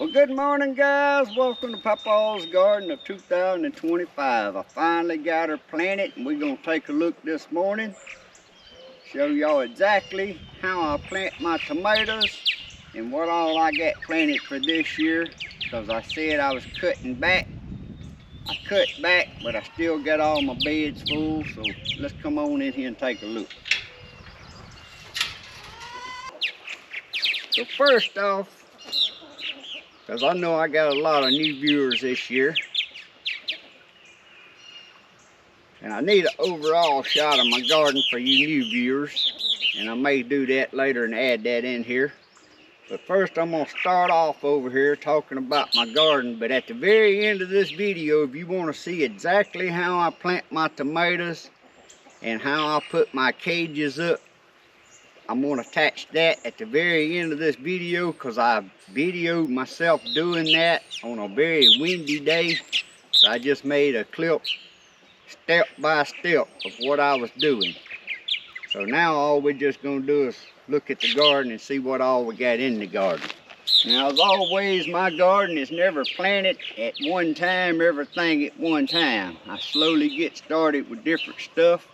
Well, good morning, guys. Welcome to Papaw's Garden of 2025. I finally got her planted, and we're going to take a look this morning. Show y'all exactly how I plant my tomatoes and what all I got planted for this year. Because I said I was cutting back. I cut back, but I still got all my beds full. So let's come on in here and take a look. So first off, because I know I got a lot of new viewers this year, and I need an overall shot of my garden for you new viewers, and I may do that later and add that in here. But first I'm going to start off over here talking about my garden. But at the very end of this video, if you want to see exactly how I plant my tomatoes and how I put my cages up, I'm going to attach that at the very end of this video, because I videoed myself doing that on a very windy day. So I just made a clip step by step of what I was doing. So now all we're just going to do is look at the garden and see what all we got in the garden. Now, as always, my garden is never planted at one time, everything at one time. I slowly get started with different stuff.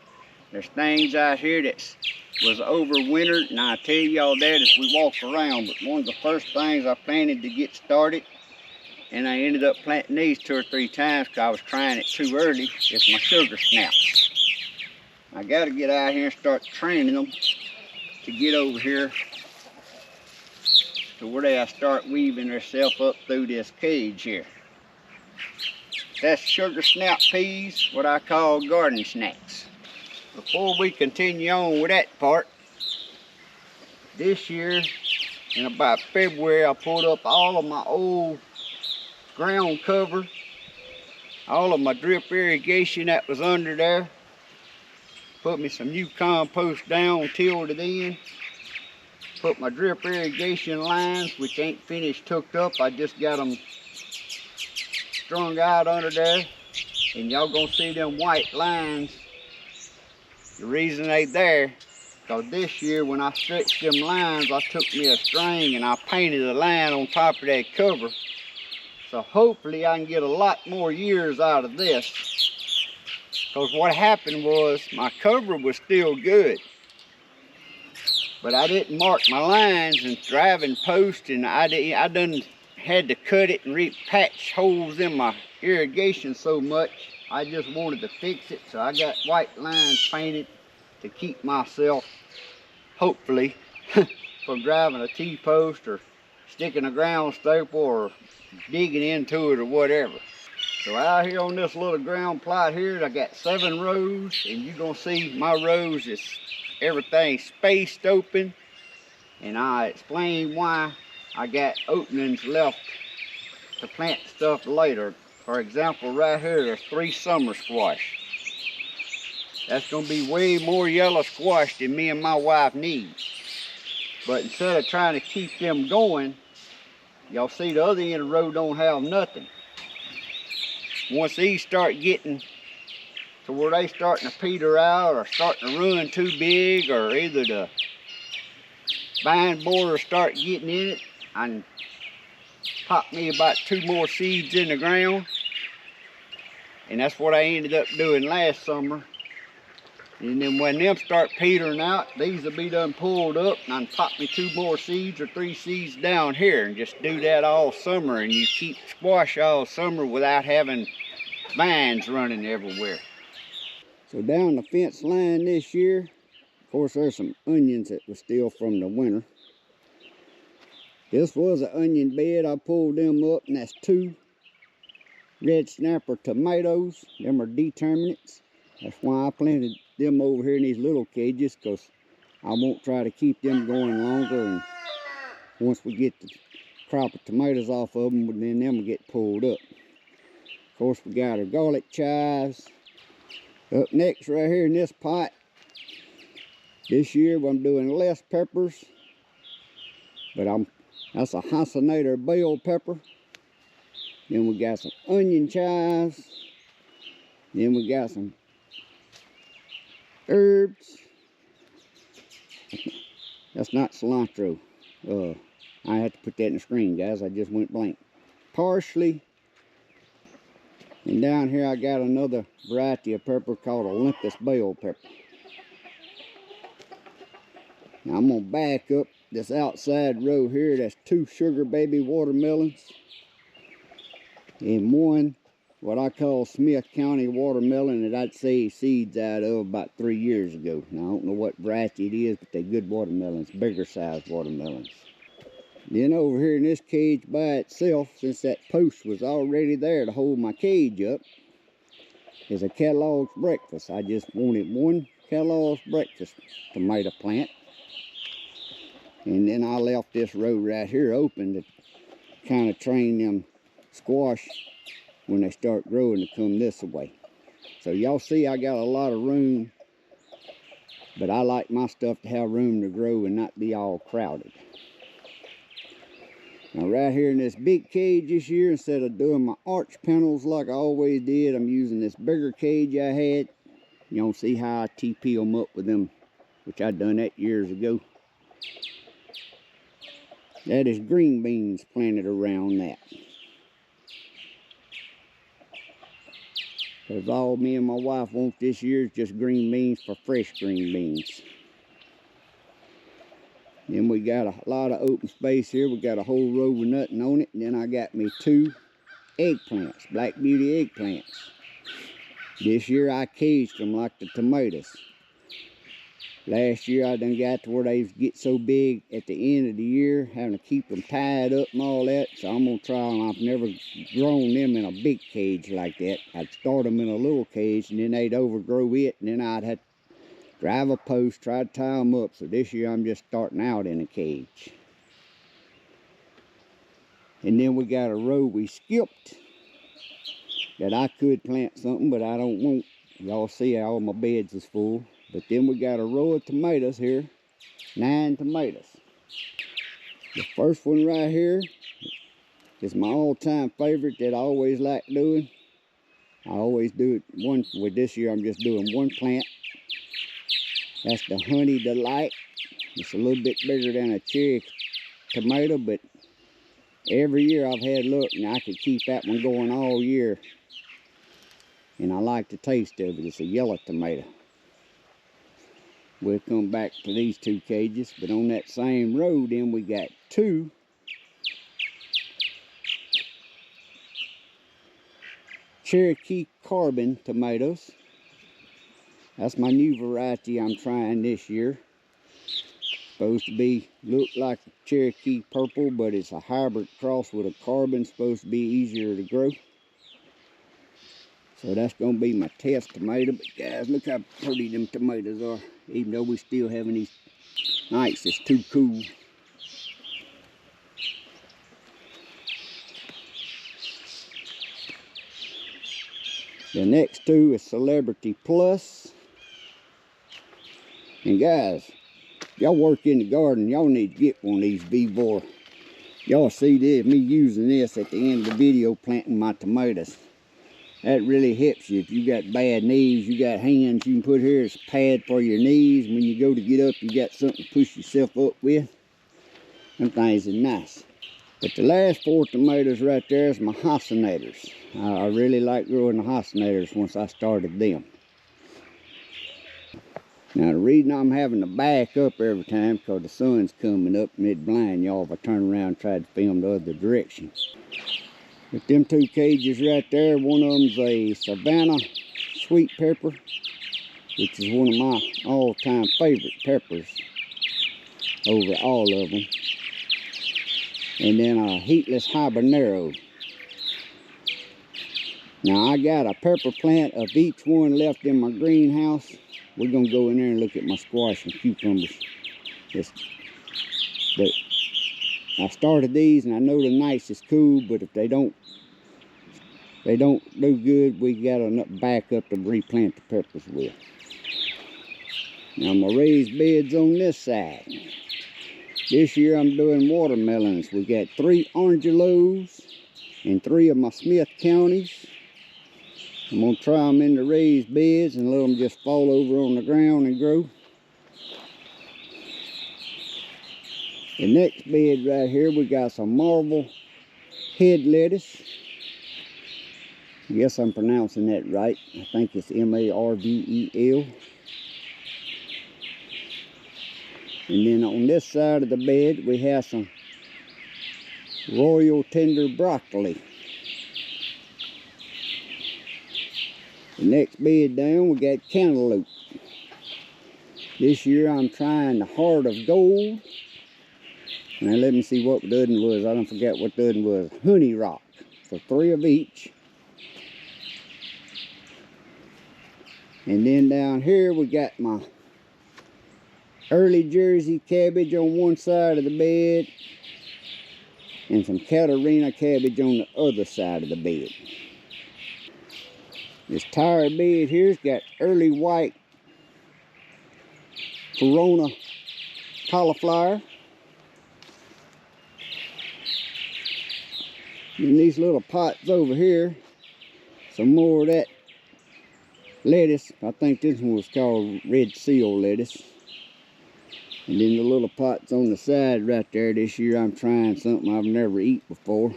There's things out here that was overwintered, and I tell y'all that as we walk around. But one of the first things I planted to get started, and I ended up planting these 2 or 3 times because I was trying it too early, is my sugar snaps. I got to get out here and start training them to get over here to where they start weaving themselves up through this cage here. That's sugar snap peas, what I call garden snacks. Before we continue on with that part, this year in about February I pulled up all of my old ground cover, all of my drip irrigation that was under there, put me some new compost down, tilled it in, put my drip irrigation lines, which ain't finished hooked up, I just got them strung out under there, and y'all gonna see them white lines. The reason they there, because this year when I stretched them lines, I took me a string and I painted a line on top of that cover. So hopefully I can get a lot more years out of this. Because what happened was my cover was still good, but I didn't mark my lines and driving post, and I done had to cut it and repatch holes in my irrigation so much. I just wanted to fix it, so I got white lines painted to keep myself, hopefully, from driving a T-post or sticking a ground staple or digging into it or whatever. So out here on this little ground plot here, I got 7 rows, and you're gonna see my rows is everything spaced open, and I explain why I got openings left to plant stuff later. For example, right here, there's 3 summer squash. That's gonna be way more yellow squash than me and my wife need. But instead of trying to keep them going, y'all see the other end of the row don't have nothing. Once these start getting to where they starting to peter out or starting to run too big, or either the vine border start getting in it, I can pop me about 2 more seeds in the ground. And that's what I ended up doing last summer. And then when them start petering out, these will be done pulled up, and I can pop me 2 more seeds or 3 seeds down here, and just do that all summer, and you keep squash all summer without having vines running everywhere. So down the fence line this year, of course there's some onions that was still from the winter. This was an onion bed. I pulled them up, and that's 2 red snapper tomatoes. Them are determinants. That's why I planted them over here in these little cages, because I won't try to keep them going longer, and once we get the crop of tomatoes off of them, then them will get pulled up. Of course, we got our garlic chives. Up next right here in this pot, this year I'm doing less peppers, but that's a Hasanator bell pepper. Then we got some onion chives. Then we got some herbs. That's not cilantro. I had to put that in the screen, guys. I just went blank. Parsley. And down here I got another variety of pepper called Olympus bell pepper. Now I'm going to back up this outside row here. That's 2 sugar baby watermelons. And 1 what I call Smith County watermelon that I'd saved seeds out of about 3 years ago. Now I don't know what variety it is, but they're good watermelons, bigger sized watermelons. Then over here in this cage by itself, since that post was already there to hold my cage up, is a Kellogg's breakfast. I just wanted 1 Kellogg's breakfast tomato plant. And then I left this row right here open to kind of train them squash when they start growing to come this way. So y'all see I got a lot of room, but I like my stuff to have room to grow and not be all crowded. Now right here in this big cage this year, instead of doing my arch panels like I always did, I'm using this bigger cage I had. You don't see how I TP them up with them, which I done that years ago. That is green beans planted around that. Because all me and my wife want this year is just green beans for fresh green beans. Then we got a lot of open space here. We got a whole row with nothing on it. And then I got me 2 eggplants, Black Beauty eggplants. This year I caged them like the tomatoes. Last year I done got to where they get so big at the end of the year, having to keep them tied up and all that. So I'm going to try them. I've never grown them in a big cage like that. I'd start them in a little cage and then they'd overgrow it, and then I'd have to drive a post, try to tie them up. So this year I'm just starting out in a cage. And then we got a row we skipped that I could plant something, but I don't want. Y'all see all my beds is full. But then we got a row of tomatoes here, 9 tomatoes. The first one right here is my all-time favorite that I always like doing. I always do it one. With this year I'm just doing 1 plant. That's the Honey Delight. It's a little bit bigger than a cherry tomato, but every year I've had luck and I could keep that one going all year. And I like the taste of it. It's a yellow tomato. We'll come back to these 2 cages, but on that same row then we got 2 Cherokee Carbon tomatoes. That's my new variety I'm trying this year. Supposed to be, look like a Cherokee purple, but it's a hybrid cross with a carbon, supposed to be easier to grow. So that's going to be my test tomato. But guys, look how pretty them tomatoes are. Even though we still having these nights, it's too cool. The next 2 is Celebrity Plus. And guys, y'all work in the garden, y'all need to get one of these Vivor. Y'all see this, me using this at the end of the video planting my tomatoes. That really helps you. If you got bad knees, you got hands, you can put here as a pad for your knees. When you go to get up, you got something to push yourself up with. Them things are nice. But the last 4 tomatoes right there is my Hycinators. I really like growing the Hycinators once I started them. Now the reason I'm having to back up every time because the sun's coming up and it'd blind y'all if I turn around and tried to film the other direction. But them 2 cages right there, one of them's a Savannah sweet pepper, which is one of my all-time favorite peppers over all of them. And then a heatless habanero. Now I got a pepper plant of each one left in my greenhouse. We're gonna go in there and look at my squash and cucumbers. But I started these and I know the nice is cool, but if they don't do good, we got enough backup to replant the peppers with. Now my raised beds on this side. This year I'm doing watermelons. We got 3 Orangelos and 3 of my Smith counties. I'm gonna try them in the raised beds and let them just fall over on the ground and grow. The next bed right here, we got some marble head lettuce. I guess I'm pronouncing that right. I think it's M-A-R-V-E-L. And then on this side of the bed, we have some royal tender broccoli. The next bed down, we got cantaloupe. This year I'm trying the heart of gold. Now let me see what the other one was. I don't forget what the other one was. Honey rock for 3 of each. And then down here we got my early Jersey cabbage on one side of the bed and some Catarina cabbage on the other side of the bed. This tire bed here's got early white Corona cauliflower. In these little pots over here, some more of that lettuce. I think this one was called red seal lettuce. And then the little pots on the side right there. This year I'm trying something I've never eaten before.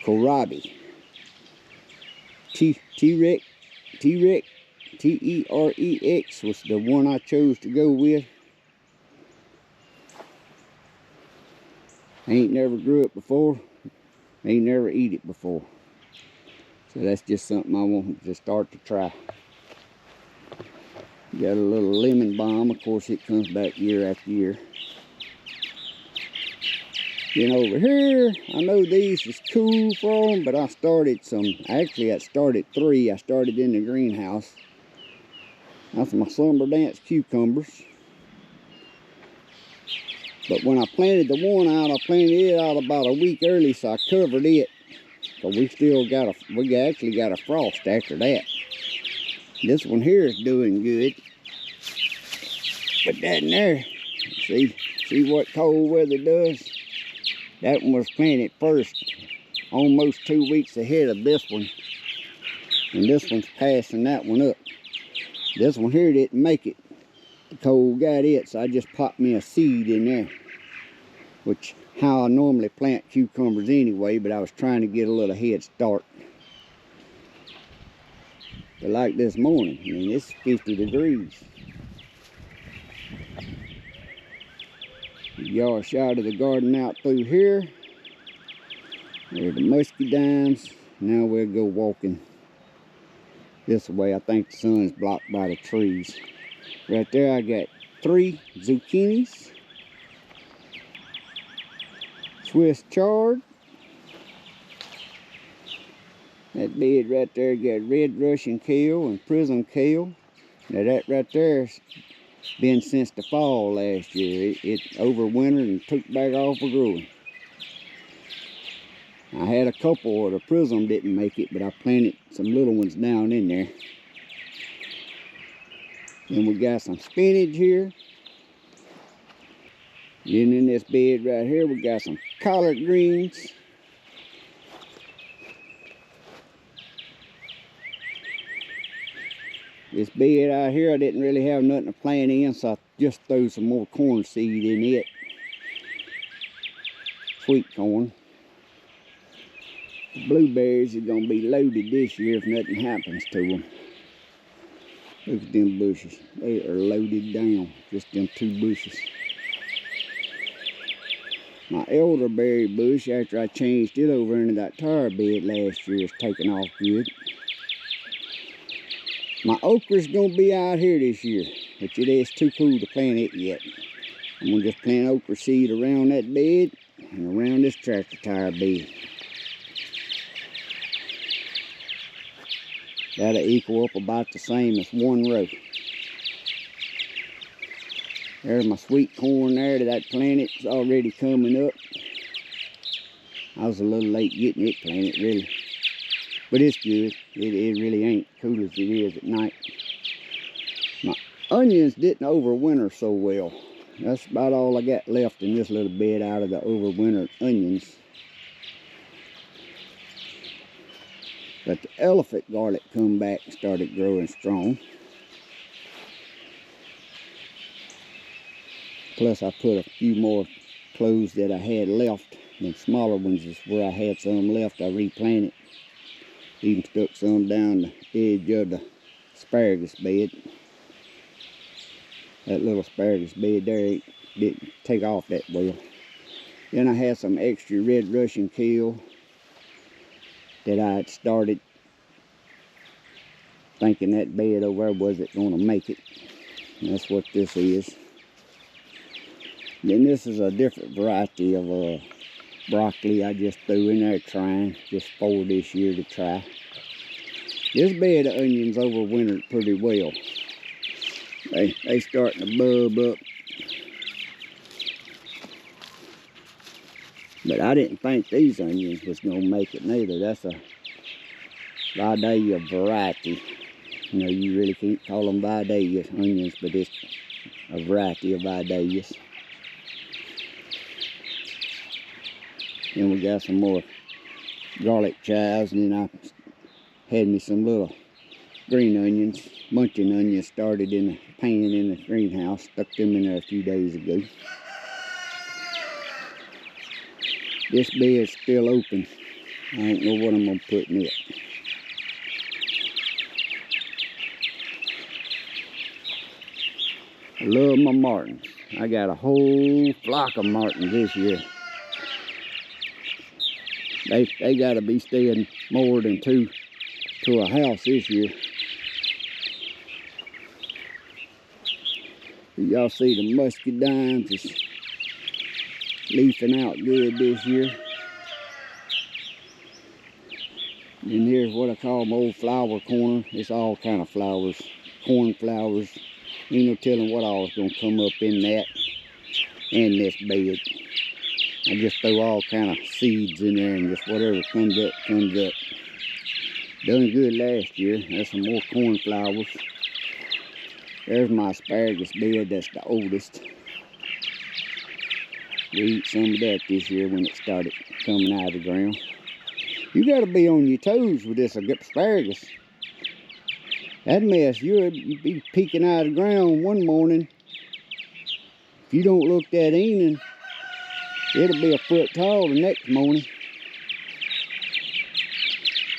Kohlrabi. T-Rex, T-E-R-E-X was the one I chose to go with. I ain't never grew it before. Ain't never eat it before. So that's just something I want to start to try. Got a little lemon balm. Of course, it comes back year after year. Then over here, I know these is cool for them, but I started some. Actually, I started 3. I started in the greenhouse. That's my Summer Dance cucumbers. But when I planted the one out, I planted it out about a week early, so I covered it. But we actually got a frost after that. This one here is doing good. Put that in there. See what cold weather does? That one was planted first, almost 2 weeks ahead of this one. And this one's passing that one up. This one here didn't make it. The cold got it, so I just popped me a seed in there. Which, how I normally plant cucumbers anyway, but I was trying to get a little head start. But like this morning, I mean, it's 50 degrees. Yard shot of the garden out through here. There's the muscadines. Now we'll go walking this way. I think the sun's blocked by the trees. Right there I got 3 zucchinis. Swiss chard. That bed right there got red Russian kale and prism kale. Now that right there's been since the fall last year. It overwintered and took back off for growing. I had a couple of the prism didn't make it, but I planted some little ones down in there. Then we got some spinach here. Then in this bed right here, we got some collard greens. This bed out here, I didn't really have nothing to plant in, so I just threw some more corn seed in it. Sweet corn. The blueberries are gonna be loaded this year if nothing happens to them. Look at them bushes. They are loaded down, just them 2 bushes. My elderberry bush, after I changed it over into that tire bed last year, is taking off good. My okra's gonna be out here this year, but it is too cool to plant it yet. I'm gonna just plant okra seed around that bed and around this tractor tire bed. That'll equal up about the same as 1 row. There's my sweet corn there that I planted. It's already coming up. I was a little late getting it planted, really. But it's good. It really ain't cool as it is at night. My onions didn't overwinter so well. That's about all I got left in this little bed out of the overwintered onions. But the elephant garlic come back and started growing strong. Plus I put a few more cloves that I had left. The smaller ones is where I had some left. I replanted. Even stuck some down the edge of the asparagus bed. That little asparagus bed there didn't take off that well. Then I had some extra red Russian kale that I had started thinking that bed over there wasn't going to make it. And that's what this is. Then this is a different variety of broccoli I just threw in there trying, just for this year to try. This bed of onions overwintered pretty well. They starting to bub up. But I didn't think these onions was gonna make it neither. That's a Vidalia variety. You know, you really can't call them Vidalia onions, but it's a variety of Vidalias. Then we got some more garlic chives, and then I had me some little green onions, munching onions started in a pan in the greenhouse. Stuck them in there a few days ago. This bed's still open. I don't know what I'm gonna put in it. I love my martins. I got a whole flock of martins this year. They gotta be staying more than two to a house this year. Y'all see the muscadines is leafing out good this year. And here's what I call my old flower corner. It's all kind of flowers, corn flowers. Ain't no telling what all is gonna come up in that and this bed. I just throw all kind of seeds in there, and just whatever comes up, comes up. Done good last year. There's some more corn flowers. There's my asparagus bed, that's the oldest. We eat some of that this year when it started coming out of the ground. You gotta be on your toes with this asparagus. That mess, you'd be peeking out of the ground one morning. If you don't look that evening, it'll be a foot tall the next morning.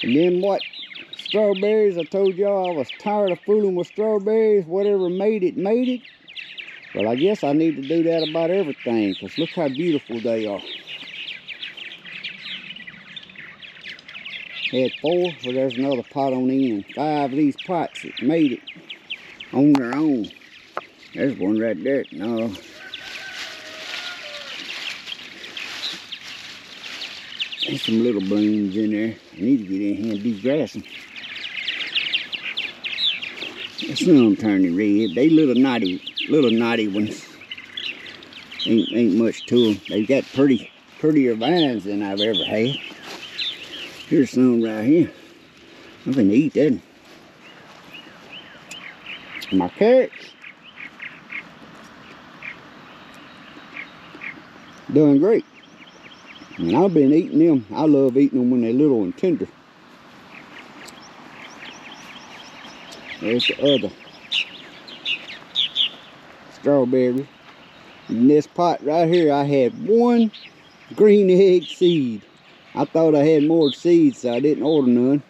And then what? Strawberries, I told y'all I was tired of fooling with strawberries. Whatever made it, made it. Well, I guess I need to do that about everything, because look how beautiful they are. Had 4, so there's another pot on the end. 5 of these pots that made it on their own. There's one right there. No. There's some little blooms in there. I need to get in here and de-grass them. Some turning red. They little naughty ones. Ain't much to them. They got prettier vines than I've ever had. Here's some right here. I'm gonna eat that. My carrots. Doing great. And I've been eating them. I love eating them when they're little and tender. There's the other strawberry. In this pot right here, I had 1 green egg seed. I thought I had more seeds, so I didn't order none.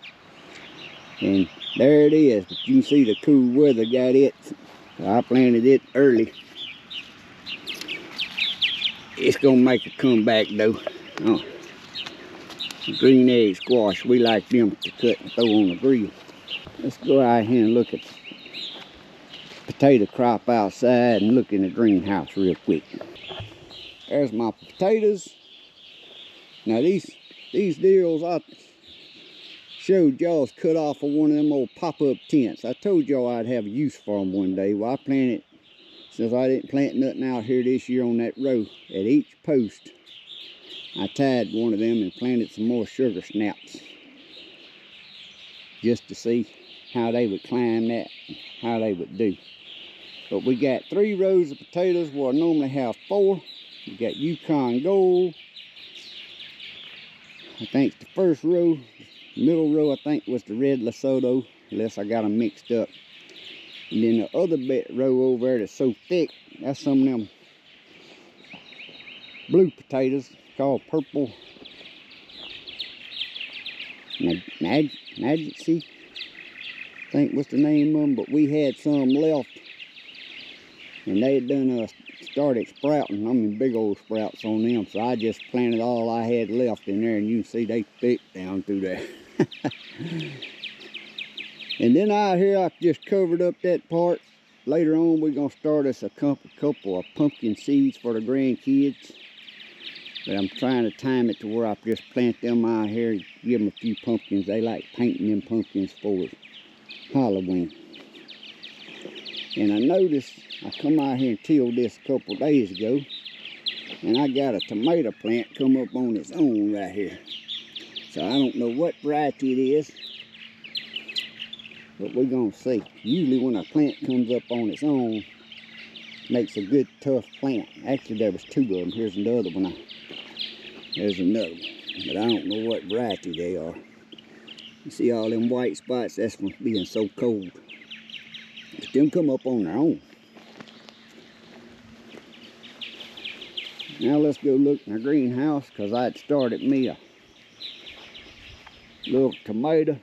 And there it is. But you can see the cool weather got it. So I planted it early. It's gonna make a comeback though. Oh, green egg squash, we like them to cut and throw on the grill. Let's go out here and look at the potato crop outside and look in the greenhouse real quick. There's my potatoes. Now these deals I showed y'all is cut off of one of them old pop-up tents. I told y'all I'd have a use for them one day. Well, I planted, since I didn't plant nothing out here this year on that row, at each post I tied one of them and planted some more sugar snaps just to see how they would climb that, how they would do. But we got 3 rows of potatoes where I normally have 4. We got Yukon Gold. I think the first row, middle row, I think was the red Lesotho, unless I got them mixed up. And then the other row over there that's so thick, that's some of them blue potatoes called purple Majesty, I think was the name of them, but we had some left, and they had done started sprouting. I mean, big old sprouts on them, so I just planted all I had left in there, and you can see they thick down through there. And then out here I just covered up that part. Later on we're gonna start us a couple of pumpkin seeds for the grandkids, but I'm trying to time it to where I just plant them out here, give them a few pumpkins. They like painting them pumpkins for Halloween. And I noticed, I come out here and tilled this a couple days ago, and I got a tomato plant come up on its own right here. So I don't know what variety it is, but we're gonna see. Usually when a plant comes up on its own, it makes a good tough plant. Actually there was two of them. Here's another one. There's another one, but I don't know what variety they are. You see all them white spots? That's from being so cold. But them come up on their own. Now let's go look in the greenhouse, because I'd started me a little tomato,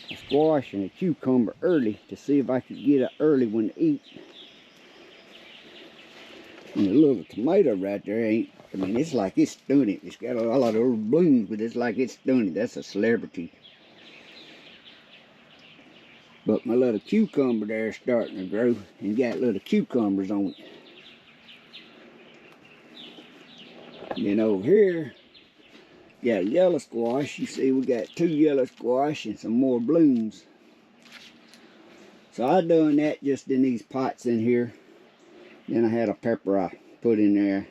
a squash, and a cucumber early to see if I could get an early one to eat. And the little tomato right there ain't, I mean, it's like it's stunted. It's got a lot of little blooms, but it's like it's stunted. That's a celebrity. But my little cucumber there is starting to grow and got little cucumbers on it. Then over here, got yellow squash. You see we got two yellow squash and some more blooms. So I done that just in these pots in here. Then I had a pepper I put in there.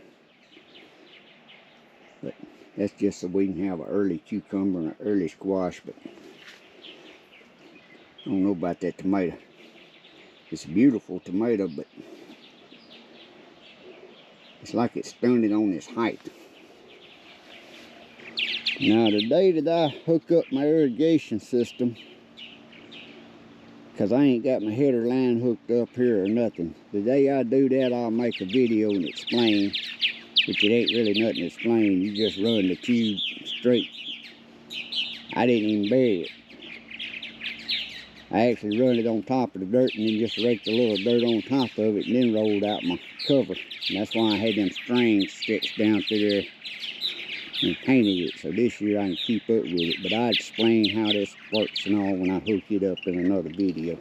But that's just so we can have an early cucumber and an early squash. But I don't know about that tomato. It's a beautiful tomato, but it's like it's stunted on its height. Now the day that I hook up my irrigation system, because I ain't got my header line hooked up here or nothing, the day I do that I'll make a video and explain, which it ain't really nothing to explain. You just run the tube straight. I didn't even bury it. I actually run it on top of the dirt and then just raked a little dirt on top of it and then rolled out my cover. And that's why I had them strings stretched down through there and painted it. So this year I can keep up with it. But I'll explain how this works and all when I hook it up in another video.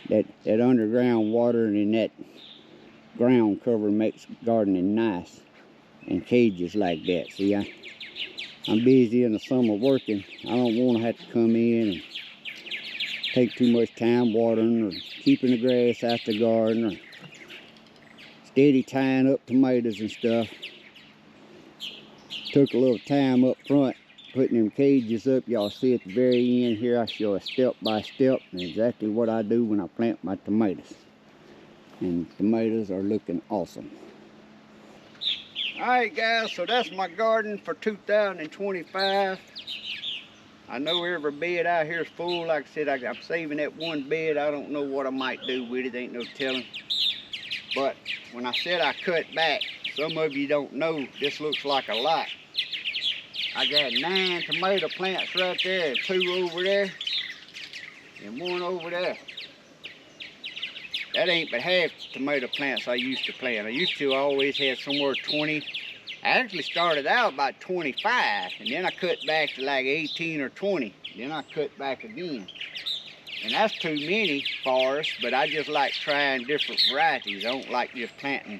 That underground watering and that ground cover makes gardening nice in cages like that. See, I'm busy in the summer working. I don't want to have to come in and take too much time watering or keeping the grass out the garden or steady tying up tomatoes and stuff. Took a little time up front putting them cages up. Y'all see at the very end here I show a step by step and exactly what I do when I plant my tomatoes. And tomatoes are looking awesome. Alright guys, so that's my garden for 2025. I know every bed out here is full. Like I said, I'm saving that one bed. I don't know what I might do with it, ain't no telling. But when I said I cut back, some of you don't know, this looks like a lot. I got 9 tomato plants right there, and 2 over there, and 1 over there. That ain't but half the tomato plants I used to plant. I always had somewhere 20. I actually started out about 25, and then I cut back to like 18 or 20. Then I cut back again. And that's too many for us, but I just like trying different varieties. I don't like just planting,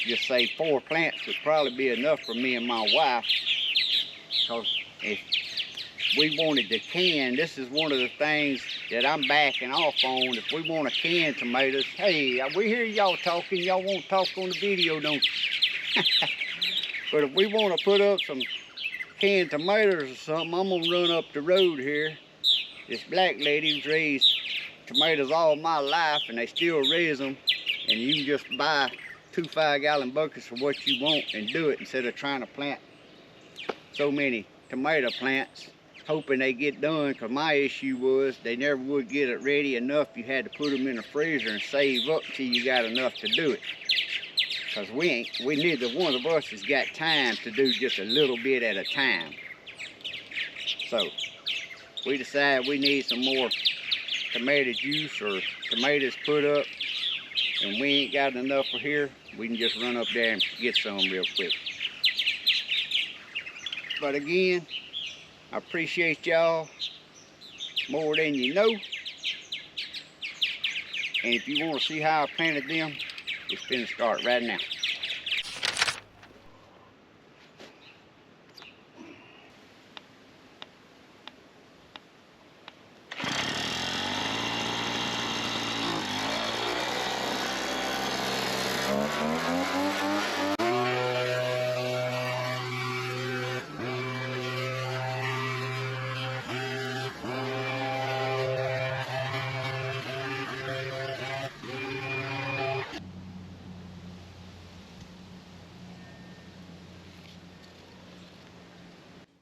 just say 4 plants would probably be enough for me and my wife. Because if we wanted to can, this is one of the things that I'm backing off on. If we want to can tomatoes, hey, we hear y'all talking, y'all won't talk on the video, don't you? But if we want to put up some canned tomatoes or something, I'm going to run up the road here. This black lady who's raised tomatoes all my life, and they still raise them, and you can just buy 2 5-gallon buckets for what you want and do it instead of trying to plant so many tomato plants hoping they get done. Because my issue was they never would get it ready enough. You had to put them in the freezer and save up till you got enough to do it. Because we neither one of us has got time to do just a little bit at a time. So we decided we need some more tomato juice or tomatoes put up, and we ain't got enough for here. We can just run up there and get some real quick. But again, I appreciate y'all more than you know. And if you want to see how I planted them, it's finna start right now.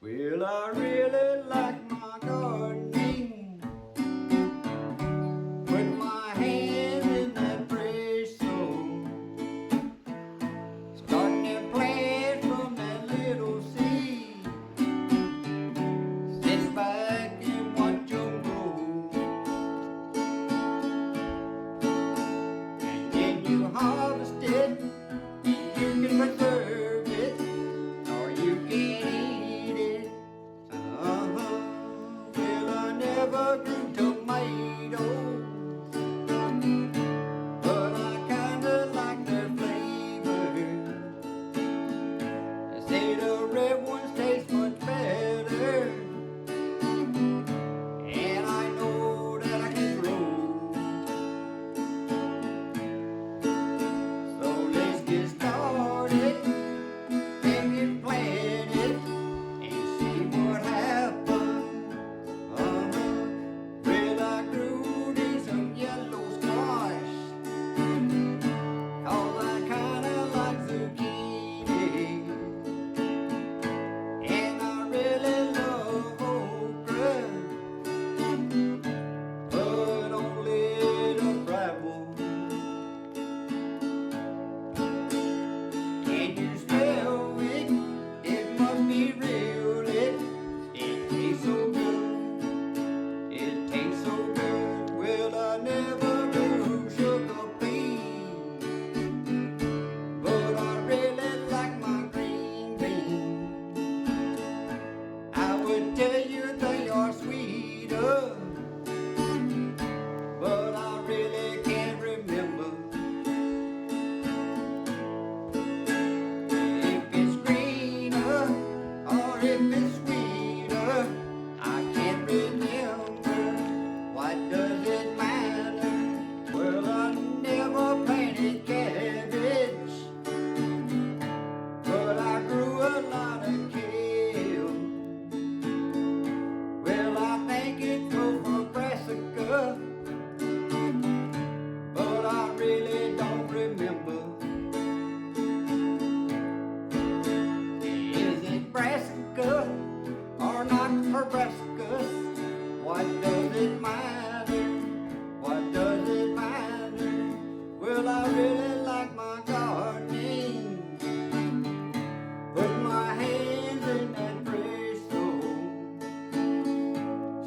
Well, I really like my gardening. Put my hand in that fresh soil, starting to plant from that little seed. Sit back and watch them grow, and then you harvest it. You can preserve it, or you can eat it. Well, I never grew tomatoes, but I kinda like their flavor. They say the red ones taste much better, and I know that I can grow. So let's get started and get planted and see what happens. Well, I grew me some yellow squash, 'cause I kinda like zucchini, and I really love okra, but only the fried one. Can you smell it? It must be real. It tastes so good. It tastes so good. Well, I never grew sugar beans, but I really like my green beans. I would tell you they are sweeter, but I really can't remember. If it's greener or if it's sweeter, I can't remember. What does it matter? Well, I never planted cabbage, but I grew a lot of kale. Well, I think it's over brassica, but I really don't remember. Is it brassica or not brassicas? What does it matter? What does it matter? Well, I really like my gardening. Put my hands in that fresh soil,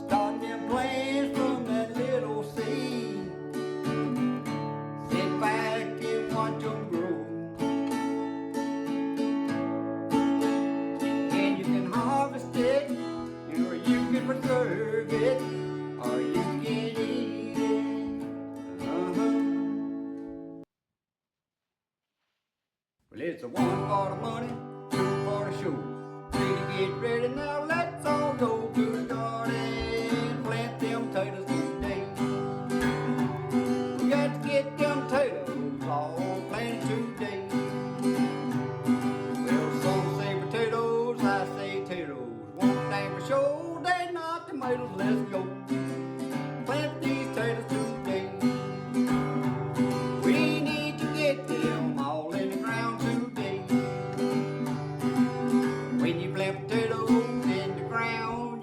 starting them plants from that little seed. Sit back and watch them grow, and you can harvest it, or you can preserve it, or you can eat it. Well, it's a one for the money, two for the show. Three to get ready, now let's all go to the garden, plant them potatoes today. We got to get them potatoes all planted today. Well, some say potatoes, I say potatoes. One thing for sure, they not tomatoes. Let's go plant these potatoes today. We need to get them all in the ground today. When you plant potatoes in the ground,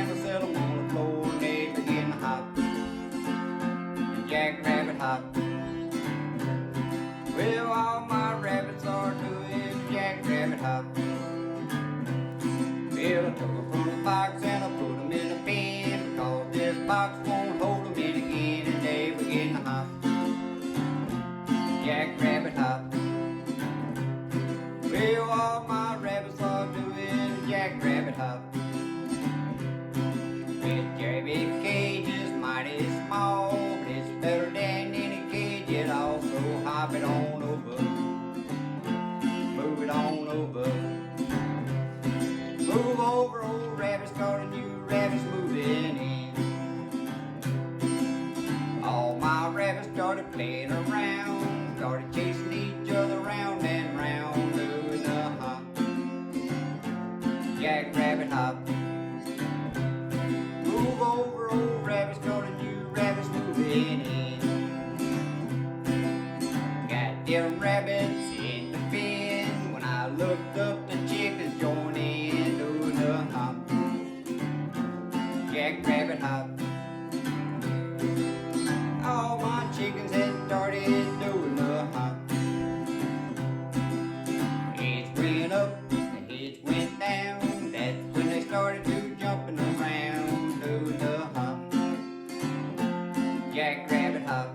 and I set 'em on the floor and they begin to hop and jackrabbit hop. Well, all my rabbits are doing jackrabbit hop. Well, I took 'em from the box and I put 'em in a bin, because this box won't hold 'em in again, and they begin to hop jackrabbit hop. Well, all my rabbits are doing jackrabbit hop. This rabbit cage is mighty small, but it's better than any cage. It also hop it on over, move it on over. Move over, old rabbits, got a new rabbit's moving in. All my rabbits started playing around, started chasing each other round and round, doing the hop, jackrabbit hop. Move over, old rabbits, got a new rabbit's moving in. Got them rabbits in the bin. When I looked up, the chickens joined in, doing the hop, jackrabbit hop. All my chickens had started doing the hop. Heads went up, the heads went down. That's when they started to jumping around, doing the hop, jackrabbit hop.